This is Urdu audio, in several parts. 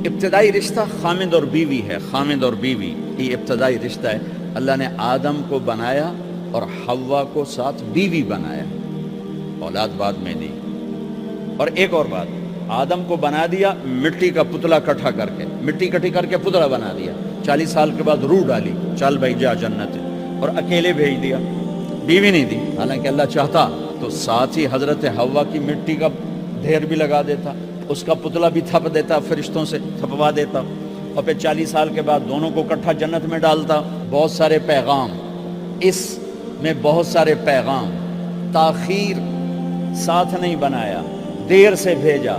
ابتدائی رشتہ خامد اور بیوی ہے. خامد اور بیوی یہ ابتدائی رشتہ ہے. اللہ نے آدم کو بنایا اور حوا کو ساتھ بیوی بنایا, اولاد بعد میں دی. اور ایک اور بات, آدم کو بنا دیا مٹی کا پتلا کٹھا کر کے, مٹی کٹھی کر کے پتلا بنا دیا. 40 سال کے بعد روح ڈالی, چل بھائی جا جنت, اور اکیلے بھیج دیا, بیوی نہیں دی. حالانکہ اللہ چاہتا تو ساتھ ہی حضرت حوا کی مٹی کا ڈھیر بھی لگا دیتا, اس کا پتلا بھی تھپ دیتا, فرشتوں سے تھپوا دیتا, اور پھر 40 سال کے بعد دونوں کو کٹھا جنت میں ڈالتا. بہت سارے پیغام, اس میں بہت سارے پیغام. تاخیر ساتھ نہیں بنایا, دیر سے بھیجا,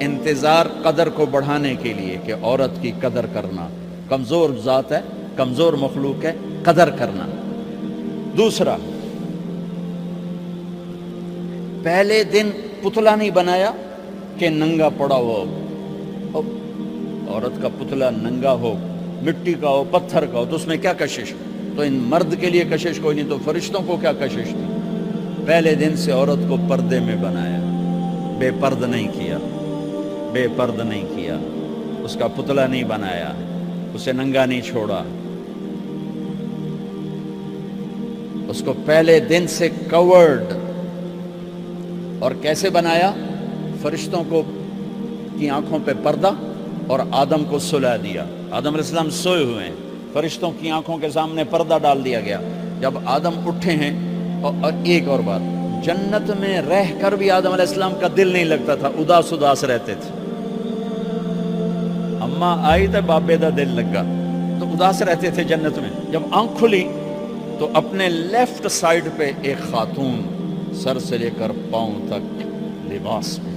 انتظار قدر کو بڑھانے کے لیے کہ عورت کی قدر کرنا, کمزور ذات ہے, کمزور مخلوق ہے, قدر کرنا. دوسرا, پہلے دن پتلا نہیں بنایا کہ ننگا پڑا ہو, عورت کا پتلا ننگا ہو, مٹی کا ہو, پتھر کا ہو, تو اس میں کیا کشش؟ تو ان مرد کے لیے کشش کوئی نہیں, تو فرشتوں کو کیا کشش تھی؟ پہلے دن سے عورت کو پردے میں بنایا, بے پرد نہیں کیا, بے پرد نہیں کیا, اس کا پتلا نہیں بنایا, اسے ننگا نہیں چھوڑا, اس کو پہلے دن سے کورڈ. اور کیسے بنایا؟ فرشتوں کو کی آنکھوں پہ پردہ اور آدم کو سلا دیا. آدم علیہ السلام سوئے ہوئے ہیں, فرشتوں کی آنکھوں کے سامنے پردہ ڈال دیا گیا. جب آدم اٹھے ہیں, اور ایک اور بات, جنت میں رہ کر بھی آدم علیہ السلام کا دل نہیں لگتا تھا, اداس اداس رہتے تھے. اماں آئی تو بابے دا دل لگا, تو اداس رہتے تھے جنت میں. جب آنکھ کھلی تو اپنے لیفٹ سائیڈ پہ ایک خاتون, سر سے لے کر پاؤں تک لباس میں.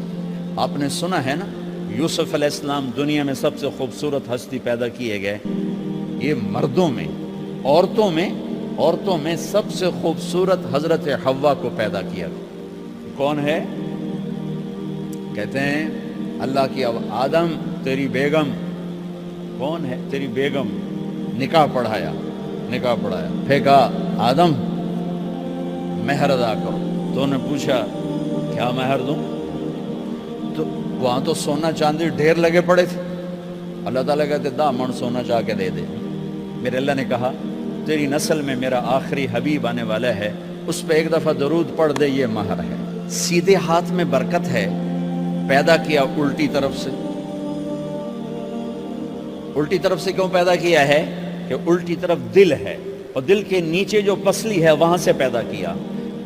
آپ نے سنا ہے نا, یوسف علیہ السلام دنیا میں سب سے خوبصورت ہستی پیدا کیے گئے. یہ مردوں میں, عورتوں میں سب سے خوبصورت حضرت حوا کو پیدا کیا. کون ہے؟ کہتے ہیں اللہ کی آدم تیری بیگم. کون ہے تیری بیگم؟ نکاح پڑھایا. پھر کہا آدم مہر ادا کرو. تو انہوں نے پوچھا کیا مہر دوں؟ تو وہاں تو سونا چاندی ڈھیر لگے پڑے تھے. اللہ تعالیٰ کہتے دا من سونا چاہ کے دے دے. میرے اللہ نے کہا تیری نسل میں میرا آخری حبیب آنے والا ہے, اس پہ ایک دفعہ درود پڑھ دے, یہ مہر ہے. سیدھے ہاتھ میں برکت ہے, پیدا کیا الٹی طرف سے. الٹی طرف سے کیوں پیدا کیا ہے؟ کہ الٹی طرف دل ہے, اور دل کے نیچے جو پسلی ہے وہاں سے پیدا کیا.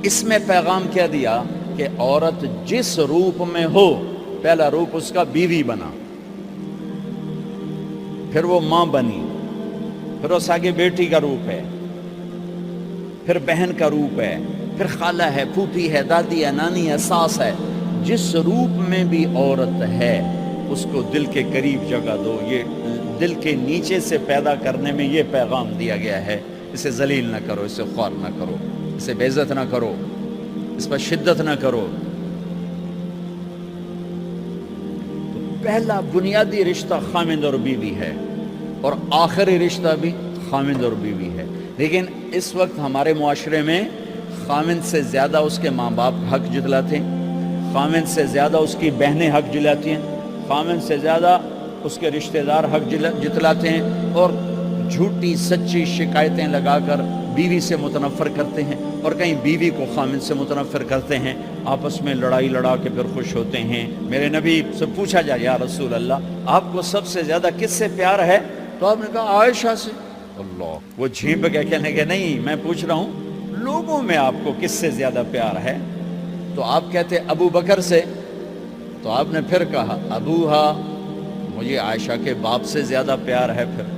اس میں پیغام کیا دیا کہ عورت جس روپ میں ہو, پہلا روپ اس کا بیوی بنا, پھر وہ ماں بنی, پھر اس آگے بیٹی کا روپ ہے, پھر بہن کا روپ ہے, پھر خالہ ہے, پھوپھی ہے, دادی ہے, نانی ہے, ساس ہے. جس روپ میں بھی عورت ہے اس کو دل کے قریب جگہ دو. یہ دل کے نیچے سے پیدا کرنے میں یہ پیغام دیا گیا ہے. اسے ذلیل نہ کرو, اسے خوار نہ کرو, اسے بے عزت نہ کرو, اس پر شدت نہ کرو. تو پہلا بنیادی رشتہ خامند اور بیوی ہے, اور آخری رشتہ بھی خامند اور بیوی ہے. لیکن اس وقت ہمارے معاشرے میں خامند سے زیادہ اس کے ماں باپ حق جتلاتے ہیں, خامند سے زیادہ اس کی بہنیں حق جلاتی ہیں, خامند سے زیادہ اس کے رشتہ دار حق جتلاتے ہیں, اور جھوٹی سچی شکایتیں لگا کر بیوی سے متنفر کرتے ہیں, اور کہیں بیوی کو خامند سے متنفر کرتے ہیں. آپس میں لڑائی لڑا کے پھر خوش ہوتے ہیں. میرے نبی سے پوچھا جائے یا رسول اللہ آپ کو سب سے زیادہ کس سے پیار ہے؟ تو آپ نے کہا عائشہ سے. اللہ, وہ جھینپ کے کہنے کے نہیں, میں پوچھ رہا ہوں لوگوں میں آپ کو کس سے زیادہ پیار ہے؟ تو آپ کہتے ابو بکر سے. تو آپ نے پھر کہا ابوہا, مجھے عائشہ کے باپ سے زیادہ پیار ہے. پھر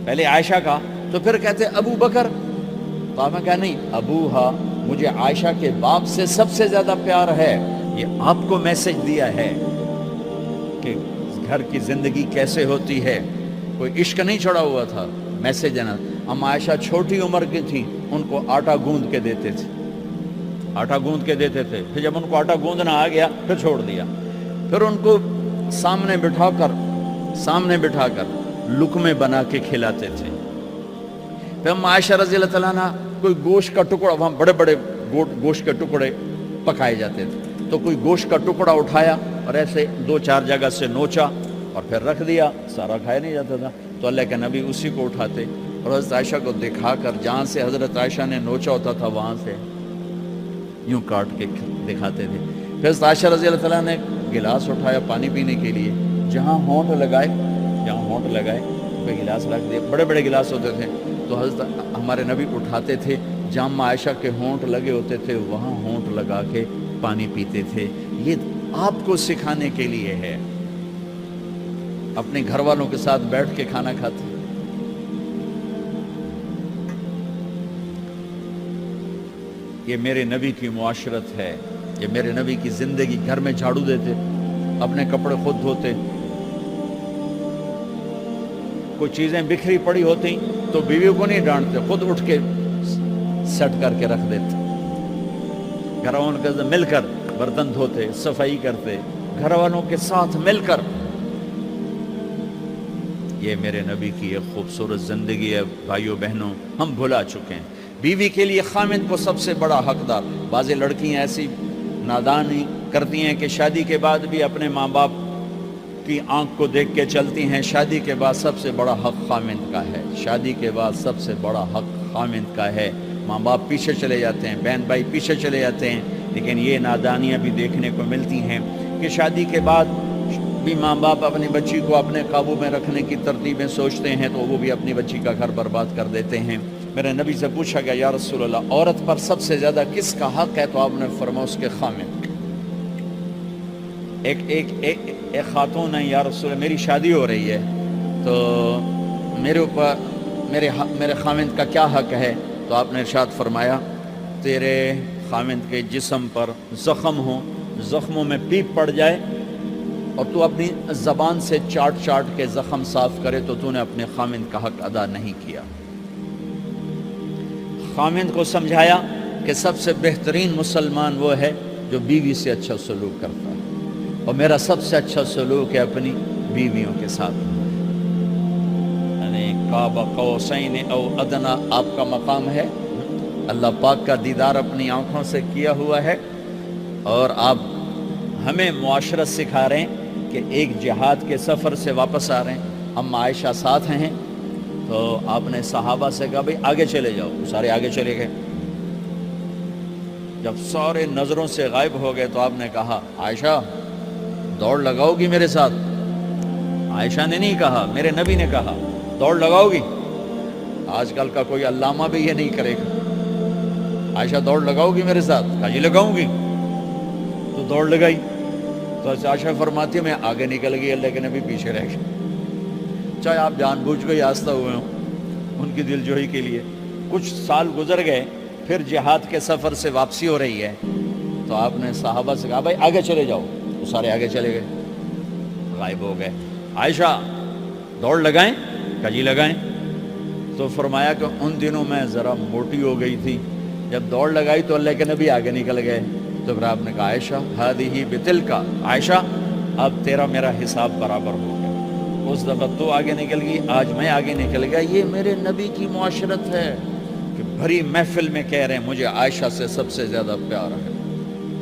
پہلے عائشہ کا, تو پھر کہتے ابو بکر. تو آپ نے کہا نہیں, ابوہا, مجھے عائشہ کے باپ سے سب سے زیادہ پیار ہے. یہ آپ کو میسج دیا ہے کہ گھر کی زندگی کیسے ہوتی ہے. کوئی عشق نہیں چڑھا ہوا تھا, میسج دینا. ہم عائشہ چھوٹی عمر کی تھی, ان کو آٹا گوندھ کے دیتے تھے, آٹا گوندھ کے دیتے تھے. پھر جب ان کو آٹا گوندھنا آ گیا پھر چھوڑ دیا. پھر ان کو سامنے بٹھا کر لقمے بنا کے کھلاتے تھے. پھر ہم عائشہ رضی اللہ تعالیٰ عنہ, کوئی گوشت کا ٹکڑا, وہاں بڑے بڑے گوشت کے ٹکڑے پکائے جاتے تھے, تو کوئی گوشت کا ٹکڑا اٹھایا اور ایسے 2-4 جگہ سے نوچا اور پھر رکھ دیا، سارا کھایا نہیں جاتا تھا، تو اللہ کے نبی اسی کو اٹھاتے اور حضرت عائشہ کو دکھا کر جہاں سے حضرت عائشہ نے نوچا ہوتا تھا وہاں سے یوں کاٹ کے دکھاتے تھے۔ پھر حضرت عائشہ رضی اللہ تعالیٰ نے گلاس اٹھایا پانی پینے کے لیے، جہاں ہونٹ لگائے پہ گلاس رکھ دیا، بڑے بڑے گلاس ہوتے تھے، تو حضرت ہمارے نبی اٹھاتے تھے، جہاں عائشہ کے ہونٹ لگے ہوتے تھے وہاں ہونٹ لگا کے پانی پیتے تھے۔ یہ آپ کو سکھانے کے لیے ہے، اپنے گھر والوں کے ساتھ بیٹھ کے کھانا کھاتے۔ یہ میرے نبی کی معاشرت ہے، یہ میرے نبی کی زندگی۔ گھر میں جھاڑو دیتے، اپنے کپڑے خود دھوتے، کوئی چیزیں بکھری پڑی ہوتی تو بیوی کو نہیں ڈانٹتے، خود اٹھ کے سیٹ کر کے رکھ دیتے، گھر والوں کے ساتھ مل کر برتن دھوتے، صفائی کرتے، گھر والوں کے ساتھ مل کر۔ یہ میرے نبی کی ایک خوبصورت زندگی ہے بھائیو بہنوں، ہم بھلا چکے ہیں۔ بیوی کے لیے خامند کو سب سے بڑا حقدار۔ بعض لڑکیاں ایسی نادانی کرتی ہیں کہ شادی کے بعد بھی اپنے ماں باپ کی آنکھ کو دیکھ کے چلتی ہیں۔ شادی کے بعد سب سے بڑا حق خامند کا ہے، شادی کے بعد سب سے بڑا حق خامند کا ہے۔ ماں باپ پیچھے چلے جاتے ہیں، بہن بھائی پیچھے چلے جاتے ہیں، لیکن یہ نادانیاں بھی دیکھنے کو ملتی ہیں کہ شادی کے بعد بھی ماں باپ اپنی بچی کو اپنے قابو میں رکھنے کی ترتیبیں سوچتے ہیں تو وہ بھی اپنی بچی کا گھر برباد کر دیتے ہیں۔ میرے نبی سے پوچھا گیا یا رسول اللہ عورت پر سب سے زیادہ کس کا حق ہے؟ تو آپ نے فرمایا اس کے خامند۔ ایک خاتون ہے، یا رسول اللہ میری شادی ہو رہی ہے تو میرے اوپر میرے خامند کا کیا حق ہے؟ تو آپ نے ارشاد فرمایا تیرے خامند کے جسم پر زخم ہو، زخموں میں پیپ پڑ جائے اور تو اپنی زبان سے چاٹ کے زخم صاف کرے تو تو نے اپنے خامند کا حق ادا نہیں کیا۔ خامند کو سمجھایا کہ سب سے بہترین مسلمان وہ ہے جو بیوی سے اچھا سلوک کرتا ہے، اور میرا سب سے اچھا سلوک ہے اپنی بیویوں کے ساتھ، یعنی قاب قوسین او ادنا آپ کا مقام ہے، اللہ پاک کا دیدار اپنی آنکھوں سے کیا ہوا ہے، اور آپ ہمیں معاشرت سکھا رہے ہیں کہ ایک جہاد کے سفر سے واپس آ رہے ہیں، ہم عائشہ ساتھ ہیں، تو آپ نے صحابہ سے کہا بھئی آگے چلے جاؤ، سارے آگے چلے گئے۔ جب سارے نظروں سے غائب ہو گئے تو آپ نے کہا عائشہ دوڑ لگاؤ گی میرے ساتھ؟ عائشہ نے نہیں کہا، میرے نبی نے کہا دوڑ لگاؤ گی؟ آج کل کا کوئی علامہ بھی یہ نہیں کرے گا، عائشہ دوڑ لگاؤ گی میرے ساتھ؟ کہا جی لگاؤں گی، تو دوڑ لگائی۔ تو عائشہ فرماتی ہے میں آگے نکل گئی، اللہ کے نبی پیچھے رہ گئے، چاہے آپ جان بوجھ کے آستہ ہوئے ہوں ان کی دل جوئی کے لیے۔ کچھ سال گزر گئے، پھر جہاد کے سفر سے واپسی ہو رہی ہے، تو آپ نے صحابہ سے کہا بھائی آگے چلے جاؤ، تو سارے آگے چلے گئے، غائب ہو گئے۔ عائشہ دوڑ لگائیں؟ کہا جی لگائیں۔ تو فرمایا کہ ان دنوں میں ذرا موٹی ہو گئی تھی، جب دوڑ لگائی تو اللہ کے نبی آگے نکل گئے، تو پھر آپ نے کہا عائشہ ہذہ بتلک، عائشہ اب تیرا میرا حساب برابر ہو گیا، اس دفعہ تو آگے نکل گئی، آج میں آگے نکل گیا۔ یہ میرے نبی کی معاشرت ہے کہ بھری محفل میں کہہ رہے ہیں مجھے عائشہ سے سب سے زیادہ پیار ہے،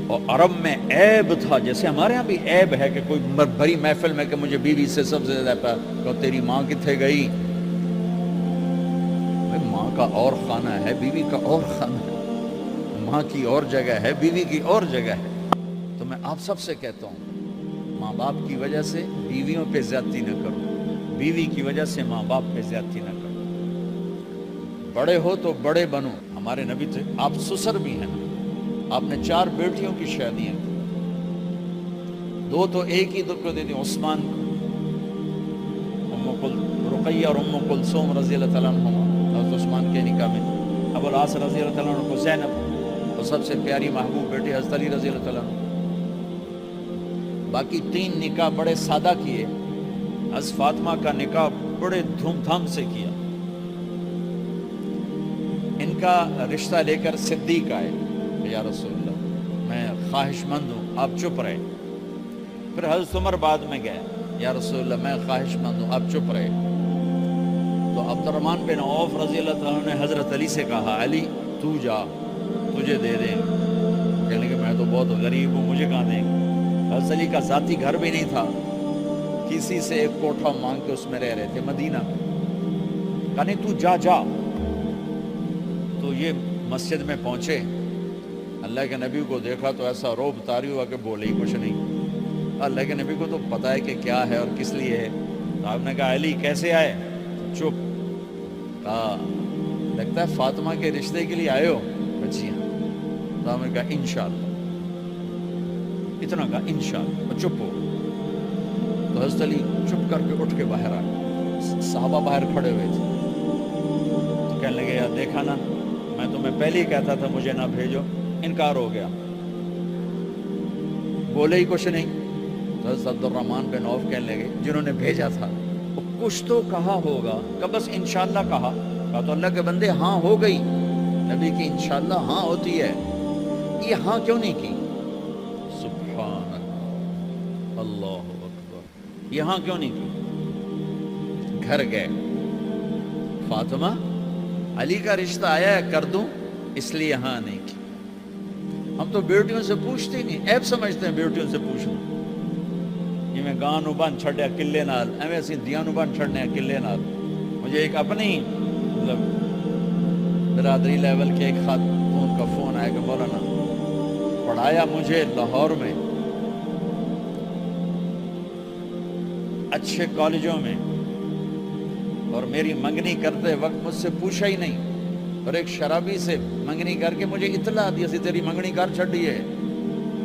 اور عرب میں عیب تھا، جیسے ہمارے ہاں بھی عیب ہے کہ کوئی بھری محفل میں کہ مجھے بیوی سے سب سے زیادہ پیار، کہ تیری ماں کتنے گئی؟ ماں کا اور خانہ ہے، بیوی کا اور خانہ ہے، ماں کی اور جگہ ہے، بیوی کی اور جگہ ہے۔ تو میں آپ سب سے کہتا ہوں ماں باپ کی وجہ سے بیویوں پہ زیادتی نہ کرو، بیوی کی وجہ سے ماں باپ پہ زیادتی نہ کرو، بڑے ہو تو بڑے بنو۔ ہمارے نبی تھے، آپ سسر بھی ہیں، آپ نے 4 بیٹیوں کی شادیاں کی، 2 تو ایک ہی کو دے دی، عثمان رقیہ اور ام کلثوم رضی اللہ تعالیٰ عنہما، حضرت عثمان کے نکاح میں، ابو العاص رضی اللہ تعالیٰ عنہ کو زینب، اور سب سے پیاری محبوب بیٹی حضرت علی رضی اللہ تعالیٰ عنہ۔ باقی 3 نکاح بڑے سادہ کیے، حضرت فاطمہ کا نکاح بڑے دھوم دھام سے کیا۔ ان کا رشتہ لے کر صدیق آئے، یا رسول اللہ میں خواہش مند ہوں، آپ چپ رہے۔ پھر حضرت عمر بعد میں گئے، یا رسول اللہ میں خواہش مند ہوں، آپ چپ رہے۔ تو عبد الرحمن بن عوف رضی اللہ تعالیٰ نے حضرت علی سے کہا علی تو جا، تجھے دے دیں، کہنے کہ میں تو بہت غریب ہوں، مجھے کہاں دیں گے؟ حضرت علی کا ذاتی گھر بھی نہیں تھا، کسی سے ایک کوٹھا مانگ کے اس میں رہ رہے تھے مدینہ میں. کہا نہیں تو جا جا. تو یہ مسجد میں پہنچے, اللہ کے نبی کو دیکھا تو ایسا روب طاری ہوا کہ بولے ہی کچھ نہیں. اللہ کے نبی کو تو پتہ ہے کہ کیا ہے اور کس لیے ہے. تو آپ نے کہا علی کیسے آئے؟ چپ. کہا لگتا ہے فاطمہ کے رشتے کے لیے آئے ہو؟ جی ہاں. تو آپ نے کہا انشاءاللہ. اتنا کہا انشاءاللہ, اور چپ ہو. تو حضرت علی چپ کر کے اٹھ کے باہر آ گئے. صحابہ باہر کھڑے ہوئے تھے. تو کہنے لگے یار دیکھا نا, میں تمہیں پہلے ہی کہتا تھا مجھے نہ بھیجو, انکار ہو گیا, بولے ہی کچھ نہیں. تو حضرت عبد الرحمن بن عوف کہنے لگے جنہوں نے بھیجا تھا, کچھ تو کہا ہوگا. کہ بس انشاءاللہ کہا. کہا تو اللہ کے بندے ہاں ہو گئی. نبی کی انشاءاللہ ہاں ہوتی ہے, یہ ہاں کیوں نہیں کی؟ سبحان اللہ, اللہ اکبر, یہ ہاں کیوں نہیں کی؟ گھر گئے, فاطمہ علی کا رشتہ آیا ہے کر دوں, اس لیے ہاں نہیں کی. ہم تو بیٹیوں سے پوچھتے ہی نہیں, عیب سمجھتے ہیں بیٹیوں سے پوچھنا. جی میں گاں نو بن چھڑیا قلعے نال, ایویں اسی دیاں نو بن چھڑنے قلعے نال. مجھے ایک اپنی مطلب برادری لیول کے ایک خاتون کا فون آیا کہ مولانا پڑھایا مجھے لاہور میں اچھے کالجوں میں, اور میری منگنی کرتے وقت مجھ سے پوچھا ہی نہیں, اور ایک شرابی سے منگنی کر کے مجھے اطلاع دی سی تیری منگنی کر چھڑی ہے,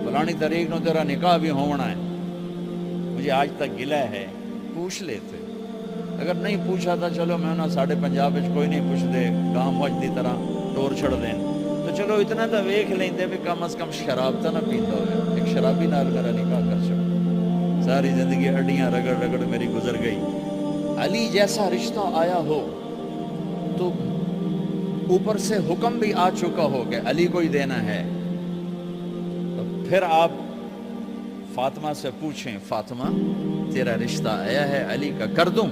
فلانی تاریخ نو تیرا نکاح بھی ہونا ہے. مجھے آج تک گلہ ہے. پوچھ لیتے, اگر نہیں پوچھا تھا چلو میں نا ساڑھے پنجاب کوئی نہیں پوچھ دے, گاں موج دی طرح ٹور چھڑ دیں, تو چلو اتنا تو ویکھ لیندے بھی کم از کم شراب تو نہ پیندا ہوئے. ایک شرابی نال میرا نکاح کر چھڑا, ساری زندگی ہڈیاں رگڑ رگڑ میری گزر گئی. علی جیسا رشتہ آیا ہو تو اوپر سے حکم بھی آ چکا ہو کہ علی کو ہی دینا ہے, تو پھر آپ فاطمہ سے پوچھیں فاطمہ تیرا رشتہ آیا ہے علی کا کر دوں؟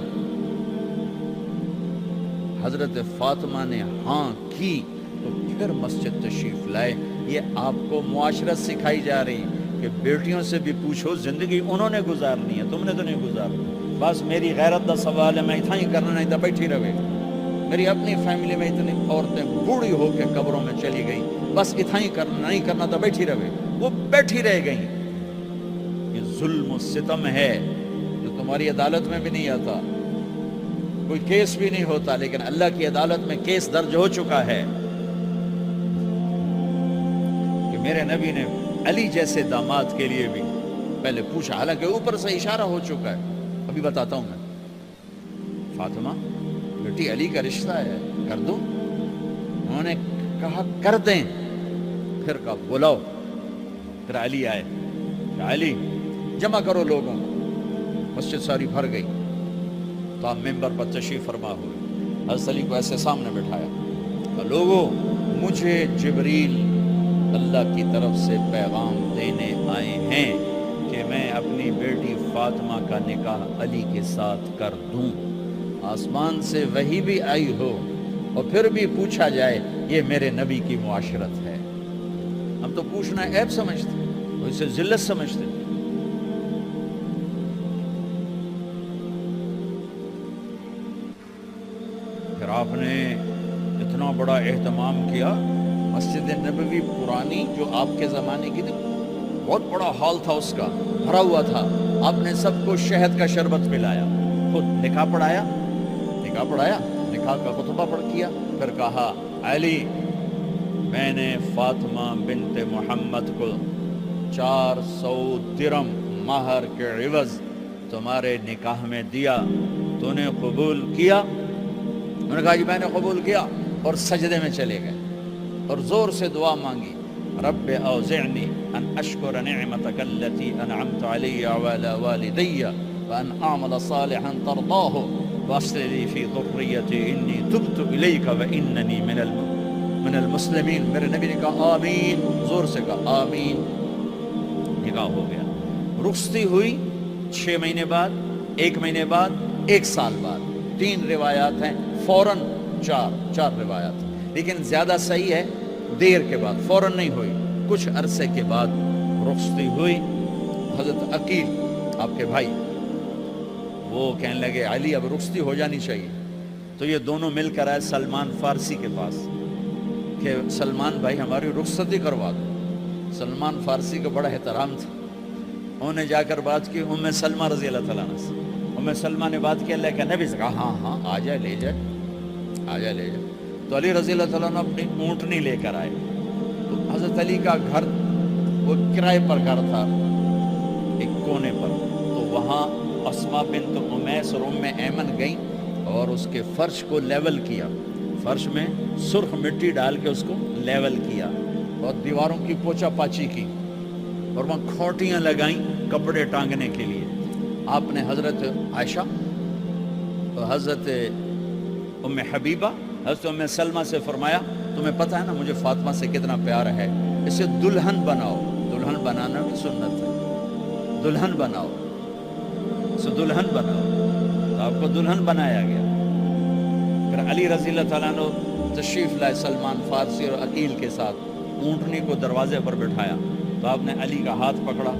حضرت فاطمہ نے ہاں کی تو پھر مسجد تشریف لائے. یہ آپ کو معاشرت سکھائی جا رہی کہ بیٹیوں سے بھی پوچھو, زندگی انہوں نے گزارنی ہے, تم نے تو نہیں گزارنی. بس میری غیرت دا سوال ہے, میں اتنا ہی کرنا نہیں تھا بیٹھی رہے. میری اپنی فیملی میں اتنی عورتیں بوڑھی ہو کے قبروں میں چلی گئی, بس اتنا ہی کرنا نہیں کرنا تھا بیٹھی رہے. وہ بیٹھی رہ گئی. یہ ظلم و ستم ہے جو تمہاری عدالت میں بھی نہیں آتا, کوئی کیس بھی نہیں ہوتا, لیکن اللہ کی عدالت میں کیس درج ہو چکا ہے کہ میرے نبی نے علی جیسے داماد کے لیے بھی پہلے پوچھا, حالانکہ اوپر سے اشارہ ہو چکا ہے. ابھی بتاتا ہوں میں. فاطمہ بیٹی علی کا رشتہ ہے کر دو. انہوں نے کہا کر دیں. پھر کہا بلاؤ. پھر علی آئے, علی جمع کرو لوگوں کو. مسجد ساری بھر گئی. تو آپ ممبر پر تشریف فرما ہوئے. حضرت علی کو ایسے سامنے بٹھایا, لوگوں مجھے جبریل اللہ کی طرف سے پیغام دینے آئے ہیں کہ میں اپنی بیٹی فاطمہ کا نکاح علی کے ساتھ کر دوں. آسمان سے وحی بھی آئی ہو اور پھر بھی پوچھا جائے, یہ میرے نبی کی معاشرت ہے. ہم تو پوچھنا عیب سمجھتے, وہ اسے ذلت سمجھتے. پھر آپ نے اتنا بڑا اہتمام کیا. مسجد نبوی پرانی جو آپ کے زمانے کی تھی, بہت بڑا ہال تھا, اس کا بھرا ہوا تھا. آپ نے سب کو شہد کا شربت پلایا, خود نکاح پڑھایا, نکاح کا خطبہ پڑھ کیا. پھر کہا علی میں نے فاطمہ بنت محمد کو 400 درم مہر کے عوض تمہارے نکاح میں دیا, تو نے قبول کیا؟ انہوں نے کہا جی میں نے قبول کیا, اور سجدے میں چلے گئے اور زور سے دعا مانگی, رب اوزعنی ان اشکر نعمتک التي انعمت علی وعلى والدی وان اعمل صالحا ترضاه واصلح لي في ذریتی انی تبت الیک واننی من المسلمین. میرے نبی نے کہا آمین, زور سے کہا آمین. نکاح ہو گیا. رخصتی ہوئی 6 مہینے بعد, 1 مہینے بعد, 1 سال بعد. 3 روایات ہیں, فوراً 4 روایات, لیکن زیادہ صحیح ہے دیر کے بعد, فوراً نہیں ہوئی, کچھ عرصے کے بعد رخصتی ہوئی. حضرت عقیل آپ کے بھائی وہ کہنے لگے علی اب رخصتی ہو جانی چاہیے. تو یہ دونوں مل کر آئے سلمان فارسی کے پاس کہ سلمان بھائی ہماری رخصتی کروا دو. سلمان فارسی کا بڑا احترام تھا. انہوں نے جا کر بات کی ام سلمہ رضی اللہ تعالیٰ عنہ سے. ام سلمہ نے بات کی اللہ کے نبی سے کہا ہاں آ جائے لے جائے آ جائے لے جائے. تو علی رضی اللہ تعالیٰ عنہ اپنی اونٹنی لے کر آئے. تو حضرت علی کا گھر وہ کرائے پر گھر تھا ایک کونے پر. تو وہاں اسما بنت امیس اور ام ایمن گئیں اور اس کے فرش کو لیول کیا. فرش میں سرخ مٹی ڈال کے اس کو لیول کیا اور دیواروں کی پوچھا پاچی کی اور وہاں کھوٹیاں لگائیں کپڑے ٹانگنے کے لیے. آپ نے حضرت عائشہ حضرت ام حبیبہ حضرت ام سلمہ سے فرمایا تمہیں پتہ ہے نا مجھے فاطمہ سے کتنا پیار ہے, اسے دلہن بناؤ. دلہن بنانا بھی سنت ہے. دلہن بناؤ اسے دلہن بناؤ. تو آپ کو دلہن بنایا گیا. پھر علی رضی اللہ تعالیٰ نے تشریف لائے سلمان فارسی اور عقیل کے ساتھ. اونٹنی کو دروازے پر بٹھایا تو آپ نے علی کا ہاتھ پکڑا,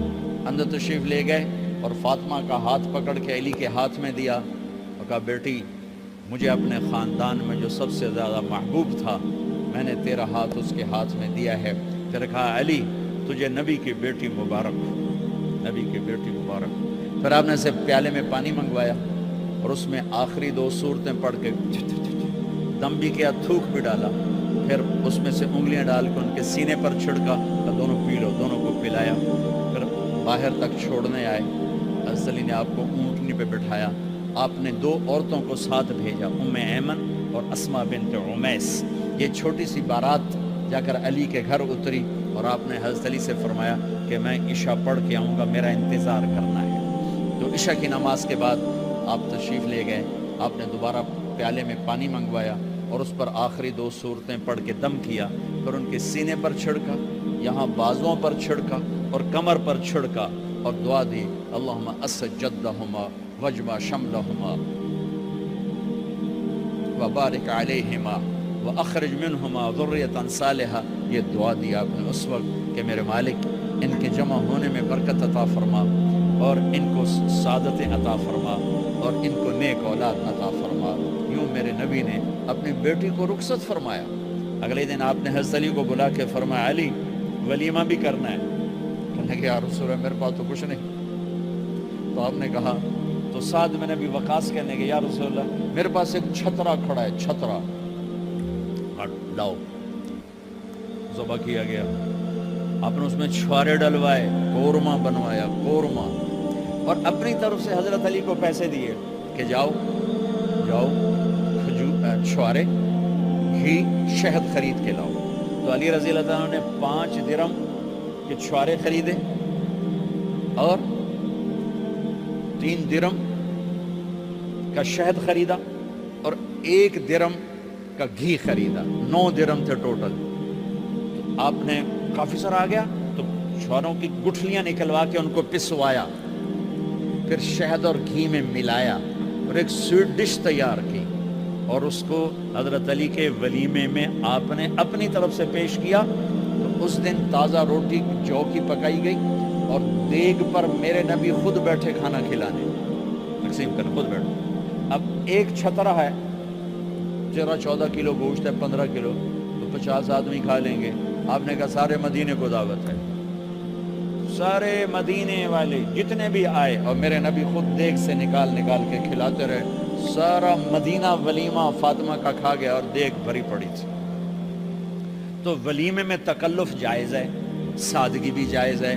اندر تشریف لے گئے اور فاطمہ کا ہاتھ پکڑ کے علی کے ہاتھ میں دیا اور کہا بیٹی مجھے اپنے خاندان میں جو سب سے زیادہ محبوب تھا میں نے تیرا ہاتھ اس کے ہاتھ میں دیا ہے. پھر کہا علی تجھے نبی کی بیٹی مبارک, نبی کی بیٹی مبارک. پھر آپ نے سے پیالے میں پانی منگوایا اور اس میں آخری 2 سورتیں پڑھ کے دم بھی کیا, تھوک بھی ڈالا. پھر اس میں سے انگلیاں ڈال کے ان کے سینے پر چھڑکا تو دونوں پی لو. دونوں کو پلایا. پھر باہر تک چھوڑنے آئے. حضرت علی نے آپ کو اونٹنی پہ بٹھایا. آپ نے 2 عورتوں کو ساتھ بھیجا, ام ایمن اور اسما بنت امیس. یہ چھوٹی سی بارات جا کر علی کے گھر اتری اور آپ نے حضرت علی سے فرمایا کہ میں عشاء پڑھ کے آؤں گا, میرا انتظار کرنا ہے. تو عشاء کی نماز کے بعد آپ تشریف لے گئے. آپ نے دوبارہ پیالے میں پانی منگوایا اور اس پر آخری 2 سورتیں پڑھ کے دم کیا. پھر ان کے سینے پر چھڑکا, یہاں بازوؤں پر چھڑکا اور کمر پر چھڑکا اور دعا دی اللہم اسجدہما وجمع شملہما وبارک علیہما واخرج منہما ذریۃ صالحہ. یہ دعا دی آپ نے اس وقت کہ میرے مالک ان کے جمع ہونے میں برکت عطا فرما اور ان کو سعادت عطا فرما اور ان کو نیک اولاد عطا فرما. یوں میرے نبی نے اپنی بیٹی کو رخصت فرمایا. اگلے دن آپ نے حضرت علی کو بلا کے فرمایا علی ولیمہ بھی کرنا ہے. کہنے کہ یا رسول اللہ میرے پاس تو کچھ نہیں. تو آپ نے کہا تو سعد بن ابی وقاص کہنے کہ یا رسول اللہ میرے پاس ایک چھترا کھڑا ہے, چھترا لاؤ. ذبح کیا گیا. آپ نے اس میں چھوارے ڈلوائے, قورمہ بنوایا, قورمہ. اور اپنی طرف سے حضرت علی کو پیسے دیے کہ جاؤ چھوارے گھی شہد خرید کے لاؤ. تو علی رضی اللہ تعالیٰ نے 5 درم کے چھوارے خریدے اور 3 درم کا شہد خریدا اور 1 درم کا گھی خریدا. 9 درم تھے ٹوٹل. تو آپ نے کافی سارا آ گیا تو چھواروں کی گٹھلیاں نکلوا کے ان کو پسوایا, پھر شہد اور گھی میں ملایا اور ایک سویٹ ڈش تیار کی اور اس کو حضرت علی کے ولیمے میں آپ نے اپنی طرف سے پیش کیا. تو اس دن تازہ روٹی جو کی پکائی گئی اور دیگ پر میرے نبی خود بیٹھے کھانا کھلانے, تقسیم کر خود بیٹھے. اب ایک چھترا ہے, 13-14 کلو گوشت ہے, 15 کلو, تو 50 آدمی کھا لیں گے. آپ نے کہا سارے مدینے کو دعوت ہے. سارے مدینے والے جتنے بھی آئے اور میرے نبی خود دیگ سے نکال کے کھلاتے رہے. سارا مدینہ ولیمہ فاطمہ کا کھا گیا اور دیگ بھری پڑی تھی. تو ولیمے میں تکلف جائز ہے, سادگی بھی جائز ہے.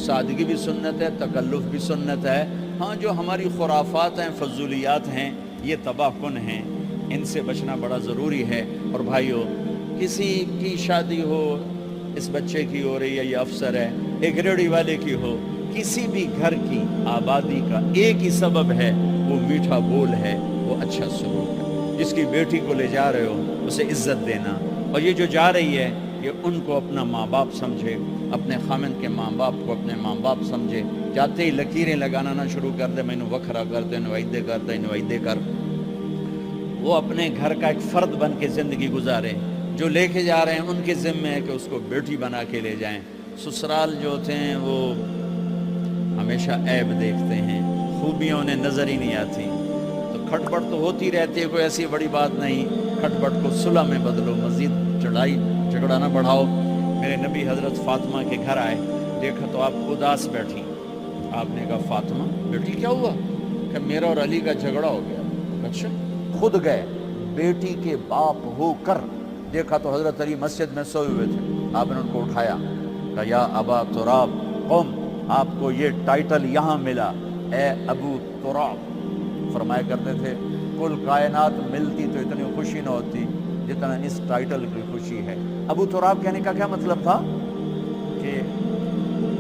سادگی بھی سنت ہے, تکلف بھی سنت ہے. ہاں جو ہماری خرافات ہیں, فضولیات ہیں, یہ تباہ کن ہیں, ان سے بچنا بڑا ضروری ہے. اور بھائیو کسی کی شادی ہو, اس بچے کی ہو رہی ہے, یہ افسر ہے, ایک ریڑھی والے کی ہو, کسی بھی گھر کی آبادی کا ایک ہی سبب ہے, وہ میٹھا بول ہے, وہ اچھا سلوک ہے. جس کی بیٹی کو لے جا رہے ہو اسے عزت دینا, اور یہ جو جا رہی ہے یہ ان کو اپنا ماں باپ سمجھے, اپنے خامن کے ماں باپ کو اپنے ماں باپ سمجھے. جاتے ہی لکیریں لگانا نہ شروع کر دے, میں نے وکھرا کرتے نوائدے کر. وہ اپنے گھر کا ایک فرد بن کے زندگی گزارے. جو لے کے جا رہے ہیں ان کے ذمہ ہے کہ اس کو بیٹی بنا کے لے جائیں. سسرال جو ہوتے ہیں وہ ہمیشہ عیب دیکھتے ہیں, خوبیاں انہیں نظر ہی نہیں آتی. تو کھٹپٹ تو ہوتی رہتی ہے, کوئی ایسی بڑی بات نہیں. کھٹپٹ کو صلح میں بدلو, مزید چڑھائی جھگڑا نہ بڑھاؤ. میرے نبی حضرت فاطمہ کے گھر آئے, دیکھا تو آپ اداس بیٹھی. آپ نے کہا فاطمہ بیٹی کیا ہوا؟ کہ میرا اور علی کا جھگڑا ہو گیا. اچھا. خود گئے بیٹی کے باپ ہو کر, دیکھا تو حضرت علی مسجد میں سوئے ہوئے تھے. آپ نے ان کو اٹھایا, کہا یا ابا تراب قم, آپ کو یہ ٹائٹل یہاں ملا, اے ابو تراب. فرمایا کرتے تھے کل کائنات ملتی تو اتنی خوشی نہ ہوتی جتنا اس ٹائٹل کی خوشی ہے. ابو تراب کہنے کا کیا مطلب تھا؟ کہ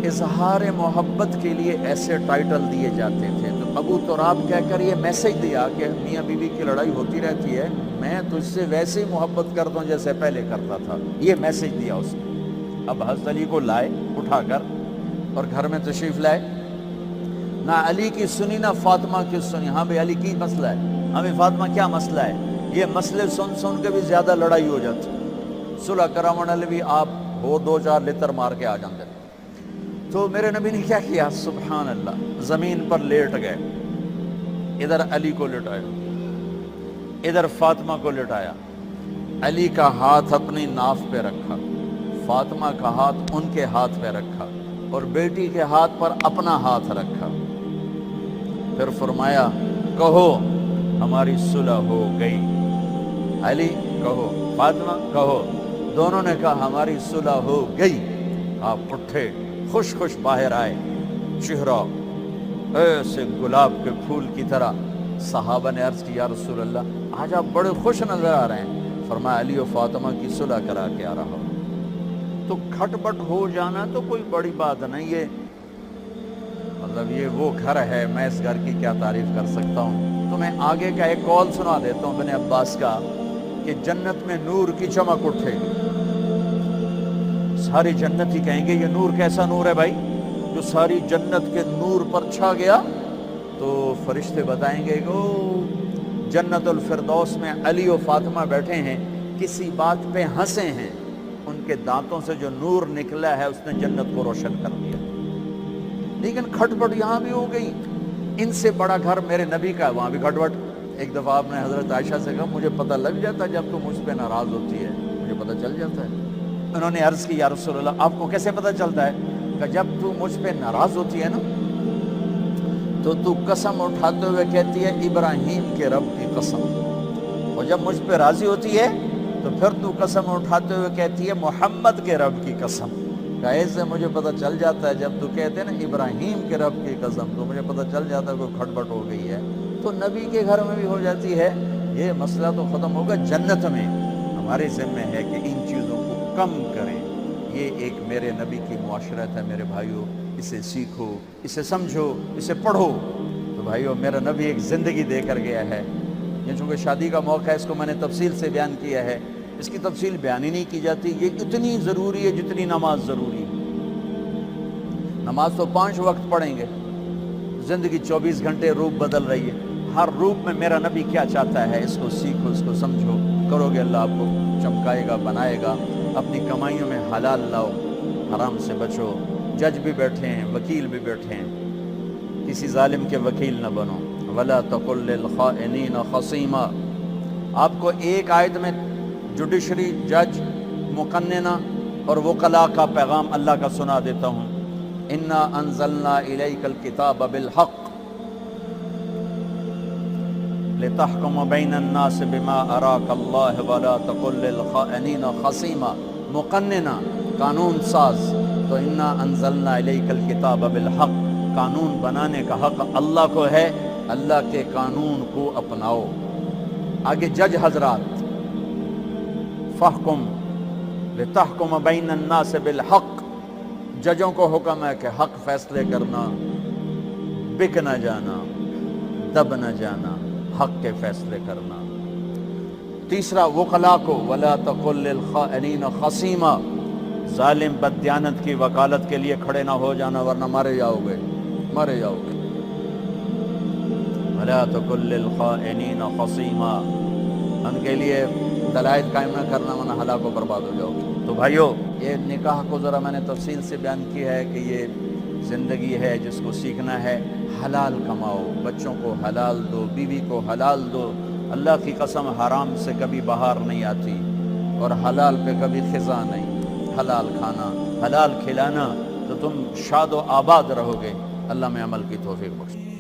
اظہار محبت کے لیے ایسے ٹائٹل دیے جاتے تھے. تو ابو تراب کہہ کر یہ میسج دیا کہ میاں بیوی کی لڑائی ہوتی رہتی ہے, میں تجھ سے ویسے ہی محبت کرتا ہوں جیسے پہلے کرتا تھا. یہ میسج دیا اس نے. اب حضرت علی کو لائے اٹھا کر اور گھر میں تشریف لائے. نہ علی کی سنی نہ فاطمہ کی سنی. ہاں بھائی علی کی مسئلہ ہے, ہاں بھائی فاطمہ کیا مسئلہ ہے. یہ مسئلے سن سن کے بھی زیادہ لڑائی ہو جاتی. صلح کرامن علی بھی آپ ہو 2-4 لتر مار کے آ جاندے. تو میرے نبی نے کیا کیا, سبحان اللہ, زمین پر لیٹ گئے. ادھر علی کو لٹایا, ادھر فاطمہ کو لٹایا. علی کا ہاتھ اپنی ناف پہ رکھا, فاطمہ کا ہاتھ ان کے ہاتھ پہ رکھا, اور بیٹی کے ہاتھ پر اپنا ہاتھ رکھا. پھر فرمایا کہو ہماری صلح ہو گئی. علی کہو, فاطمہ کہو. دونوں نے کہا ہماری صلح ہو گئی. آپ اٹھے, خوش خوش باہر آئے, چہرہ ایسے گلاب کے پھول کی طرح. صحابہ نے عرض کی یا رسول اللہ آج آپ بڑے خوش نظر آ رہے ہیں. فرمایا علی و فاطمہ کی صلح کرا کے آ رہا ہوں. تو کھٹ پٹ ہو جانا تو کوئی بڑی بات نہیں ہے, مطلب یہ وہ گھر ہے, میں اس گھر کی کیا تعریف کر سکتا ہوں. تو میں آگے کا ایک قول سنا دیتا ہوں ابن عباس کا, کہ جنت میں نور کی چمک اٹھے گی. ساری جنت ہی کہیں گے یہ نور کیسا نور ہے بھائی جو ساری جنت کے نور پر چھا گیا. تو فرشتے بتائیں گے کہ جنت الفردوس میں علی و فاطمہ بیٹھے ہیں, کسی بات پہ ہنسے ہیں, ان کے دانتوں سے جو نور نکلا ہے اس نے جنت کو روشن کر دیا. لیکن کھٹ پٹ یہاں بھی ہو گئی. ان سے بڑا گھر میرے نبی کا ہے, وہاں بھی کھٹ پٹ. ایک دفعہ آپ نے حضرت عائشہ سے کہا مجھے پتہ لگ جاتا ہے جب تو مجھ پہ ناراض ہوتی ہے, مجھے پتہ چل جاتا ہے. انہوں نے عرض کی یا رسول اللہ آپ کو کیسے پتہ چلتا ہے؟ کہ جب تو مجھ پہ ناراض ہوتی ہے نا تو قسم اٹھاتے ہوئے کہتی ہے ابراہیم کے رب کی قسم, اور جب مجھ پہ راضی ہوتی ہے تو پھر تو قسم اٹھاتے ہوئے کہتی ہے محمد کے رب کی قسم. ایسے مجھے پتہ چل جاتا ہے جب تو کہتے ہیں نا ابراہیم کے رب کی قسم, تو مجھے پتہ چل جاتا ہے کوئی کھٹ پٹ ہو گئی ہے. تو نبی کے گھر میں بھی ہو جاتی ہے. یہ مسئلہ تو ختم ہوگا جنت میں. ہمارے ذمہ ہے کہ ان چیزوں کو کم کریں. یہ ایک میرے نبی کی معاشرت ہے میرے بھائیوں, اسے سیکھو, اسے سمجھو, اسے پڑھو. تو بھائیوں میرا نبی ایک زندگی دے کر گیا ہے. یہ چونکہ شادی کا موقع ہے اس کو میں نے تفصیل سے بیان کیا ہے, اس کی تفصیل بیان ہی نہیں کی جاتی. یہ اتنی ضروری ہے جتنی نماز ضروری ہے. نماز تو 5 وقت پڑھیں گے, زندگی 24 گھنٹے روپ بدل رہی ہے. ہر روپ میں میرا نبی کیا چاہتا ہے اس کو سیکھو, اس کو سمجھو. کرو گے اللہ آپ کو چمکائے گا, بنائے گا. اپنی کمائیوں میں حلال لاؤ, حرام سے بچو. جج بھی بیٹھے ہیں, وکیل بھی بیٹھے ہیں, کسی ظالم کے وکیل نہ بنو. ولا تقل للخائنین خصیما. آپ کو ایک آیت میں جوڈیشری, جج, مقننہ اور وکلاء کا پیغام اللہ کا سنا دیتا ہوں. انا انزلنا الیک الکتاب بالحق لتحکم بین الناس بما اراک اللہ ولا تقل للخائنین خصیما. مقننہ, قانون ساز. تو انا انزلنا الیک الکتاب بالحق, قانون بنانے کا حق اللہ کو ہے, اللہ کے قانون کو اپناؤ. آگے جج حضرات, فحکم لتحکم بین الناس بالحق. ججوں کو حکم ہے کہ حق فیصلے کرنا, بک نہ جانا, دب نہ جانا, حق کے فیصلے کرنا. تیسرا وکلاء کو, ولا تقل للخائنین خصیما. ظالم بددیانت کی وکالت کے لیے کھڑے نہ ہو جانا ورنہ مارے جاؤ گے, مارے جاؤ گے. ولا تقل للخائنین خصیما, ان کے لیے دلائل قائم نہ کرنا ورنہ ہلاک و برباد ہو جاؤ گے. تو بھائیو یہ نکاح کو ذرا میں نے تفصیل سے بیان کی ہے کہ یہ زندگی ہے جس کو سیکھنا ہے حلال کماؤ، بچوں کو حلال دو، بیوی کو حلال دو. اللہ کی قسم حرام سے کبھی بہار نہیں آتی اور حلال پہ کبھی خزاں نہیں. حلال کھانا، حلال کھلانا تو تم شاد و آباد رہو گے. اللہ میں عمل کی توفیق بخشے.